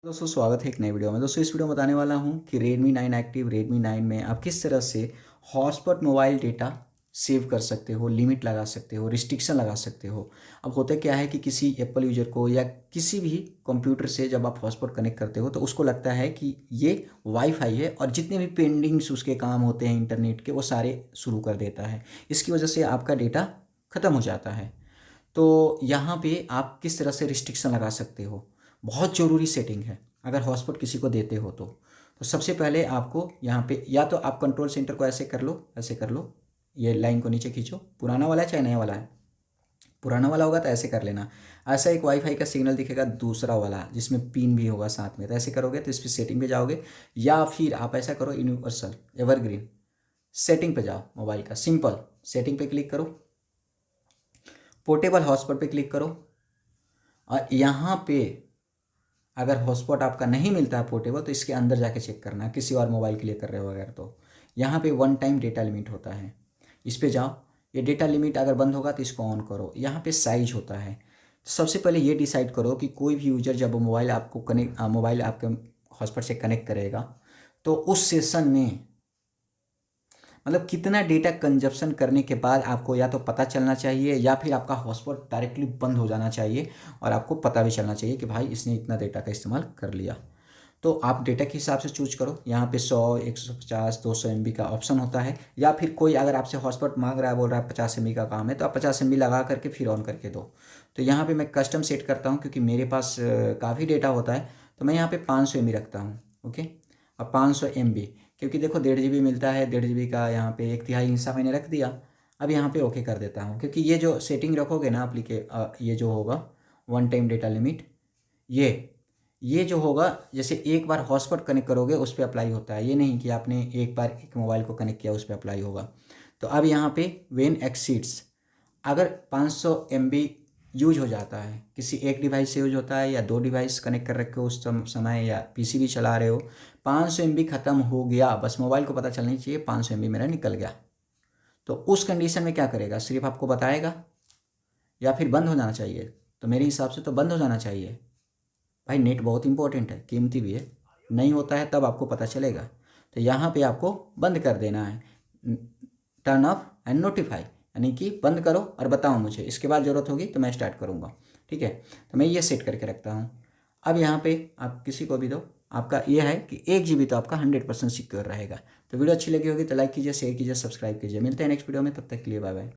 दोस्तों स्वागत है एक नई वीडियो में। दोस्तों इस वीडियो में बताने वाला हूं कि Redmi 9 एक्टिव Redmi 9 में आप किस तरह से हॉटस्पॉट मोबाइल डेटा सेव कर सकते हो, लिमिट लगा सकते हो, रिस्ट्रिक्शन लगा सकते हो। अब होता क्या है कि किसी एप्पल यूजर को या किसी भी कंप्यूटर से जब आप हॉटस्पॉट कनेक्ट करते हो तो उसको लगता है कि ये वाईफाई है और जितने भी पेंडिंग्स उसके काम होते हैं इंटरनेट के वो सारे शुरू कर देता है। इसकी वजह से आपका डेटा ख़त्म हो जाता है। तो यहाँ पे आप किस तरह से रिस्ट्रिक्शन लगा सकते हो, बहुत ज़रूरी सेटिंग है अगर हॉटस्पॉट किसी को देते हो तो सबसे पहले आपको यहाँ पे या तो आप कंट्रोल सेंटर को ऐसे कर लो, ऐसे कर लो, ये लाइन को नीचे खींचो। पुराना वाला है चाहे नया वाला है, पुराना वाला होगा तो ऐसे कर लेना। ऐसा एक वाईफाई का सिग्नल दिखेगा दूसरा वाला जिसमें पिन भी होगा साथ में, तो ऐसे करोगे तो इस पर सेटिंग पे जाओगे। या फिर आप ऐसा करो, यूनिवर्सल एवरग्रीन सेटिंग पे जाओ, मोबाइल का सिंपल सेटिंग पे क्लिक करो, पोर्टेबल हॉटस्पॉट पे क्लिक करो। और यहाँ पे अगर हॉटस्पॉट आपका नहीं मिलता है पोर्टेबल तो इसके अंदर जाके चेक करना है, किसी और मोबाइल के लिए कर रहे हो अगर तो यहाँ पे वन टाइम डेटा लिमिट होता है, इस पे जाओ। ये डेटा लिमिट अगर बंद होगा तो इसको ऑन करो। यहाँ पे साइज होता है, तो सबसे पहले ये डिसाइड करो कि कोई भी यूजर जब मोबाइल आपके हॉटस्पॉट से कनेक्ट करेगा तो उस सेशन में मतलब कितना डेटा कंजप्शन करने के बाद आपको या तो पता चलना चाहिए या फिर आपका हॉटस्पॉट डायरेक्टली बंद हो जाना चाहिए और आपको पता भी चलना चाहिए कि भाई इसने इतना डेटा का इस्तेमाल कर लिया। तो आप डेटा के हिसाब से चूज करो। यहाँ पे 100, 150, 200 MB का ऑप्शन होता है। या फिर कोई अगर आपसे हॉटस्पॉट मांग रहा है, बोल रहा है 50 MB का काम है, तो आप 50 MB लगा करके फिर ऑन करके दो। तो यहाँ पे मैं कस्टम सेट करता हूँ क्योंकि मेरे पास काफ़ी डेटा होता है, तो मैं यहाँ पे 500 MB रखता हूँ। ओके, अब 500 MB क्योंकि देखो 1.5 GB मिलता है, 1.5 GB का यहाँ पे एक तिहाई हिस्सा मैंने रख दिया। अब यहाँ पे ओके कर देता हूँ क्योंकि ये जो सेटिंग रखोगे ना ये जो होगा वन टाइम डेटा लिमिट, ये जो होगा जैसे एक बार हॉटस्पॉट कनेक्ट करोगे उस पर अप्लाई होता है, ये नहीं कि आपने एक बार एक मोबाइल को कनेक्ट किया उस पर अप्लाई होगा। तो अब यहाँ पे वेन एक्सीड्स, अगर 500 MB यूज हो जाता है, किसी एक डिवाइस से यूज होता है या दो डिवाइस कनेक्ट कर रखे हो उस समय या पीसी भी चला रहे हो, 500 MB ख़त्म हो गया, बस मोबाइल को पता चलनी चाहिए 500 MB मेरा निकल गया, तो उस कंडीशन में क्या करेगा, सिर्फ आपको बताएगा या फिर बंद हो जाना चाहिए? तो मेरे हिसाब से तो बंद हो जाना चाहिए। भाई नेट बहुत इंपॉर्टेंट है, कीमती भी है, नहीं होता है तब आपको पता चलेगा। तो यहाँ पे आपको बंद कर देना है, टर्न ऑफ एंड नोटिफाई, यानी कि बंद करो और बताओ मुझे, इसके बाद ज़रूरत होगी तो मैं स्टार्ट करूँगा। ठीक है, तो मैं ये सेट करके रखता हूँ। अब यहाँ पे आप किसी को भी दो, आपका ये है कि 1 GB तो आपका 100% सिक्योर रहेगा। तो वीडियो अच्छी लगी होगी तो लाइक कीजिए, शेयर कीजिए, सब्सक्राइब कीजिए। मिलते हैं नेक्स्ट वीडियो में, तब तक के लिए बाय बाय।